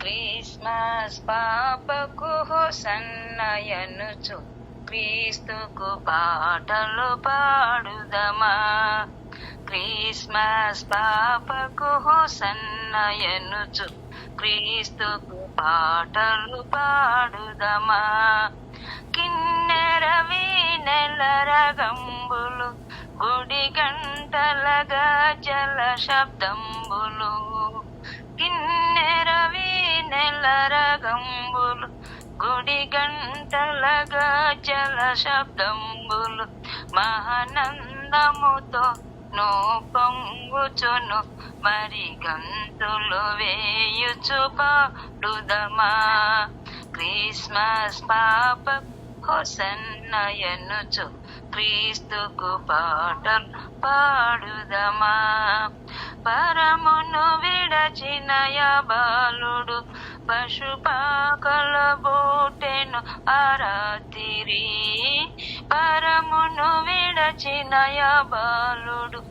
Christmas పాపకు హోసన్నయనుచు క్రీస్తుకు పాటలు పాడుదమా. క్రిస్మస్ పాపకు హోసన్నయనుచు క్రీస్తుకు పాటలు పాడుదమా. కిన్నెర వీణెల రగంబులు గుడి గంటలగా జల శబ్దంబులు. కిన్నెర వీణెల రగంబులు గుడి గంటలగా జల శబ్దంబులు. మహానందముతో పొంగుచును మరి గంతులు వేయుచు పాడుదమా. క్రిస్మస్ పాప హోసన్నయనుచు క్రీస్తుకు పాటలు పాడుదమా. పరమును విడచిన బాలుడు పశుపాకల బోటెను ఆరాతిరి. పరమును విడచిన బాలుడు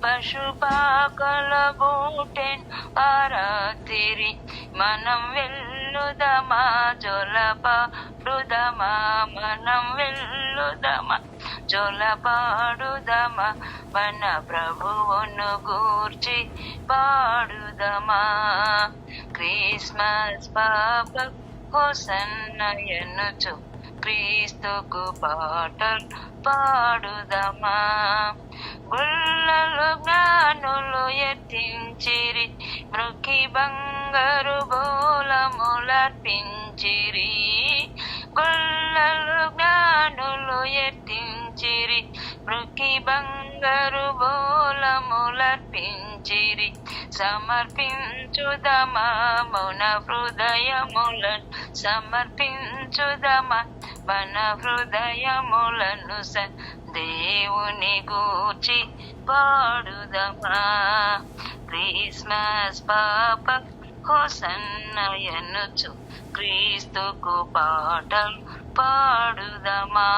పశుపాకల బోటెను ఆరాతిరి. మనం వెళ్ళుదమా జొలపాడుదమా. మనం వెళ్ళుదమా జొలపాడుదమా. మన ప్రభువును గూర్చి పాడుదమా. క్రిస్మస్ పాప హోసన్నయనుచు క్రీస్తుకు పాటలు పాడుదమా. గుళ్ళలు జ్ఞానులు ఎత్తించిరి మృకి బంగారు బోలములర్పించిరి. గుళ్ళలు జ్ఞానులు ఎత్తించిరి మృకి బంగారు బోలములర్పించిరి. సమర్పించుదమా మన హృదయములను. సమర్పించుదమా మన హృదయములను. దేవుని గూర్చి పాడుదమా. క్రిస్మస్ పాప హోసన్నయనుచు క్రీస్తుకు పాటలు పాడుదమా.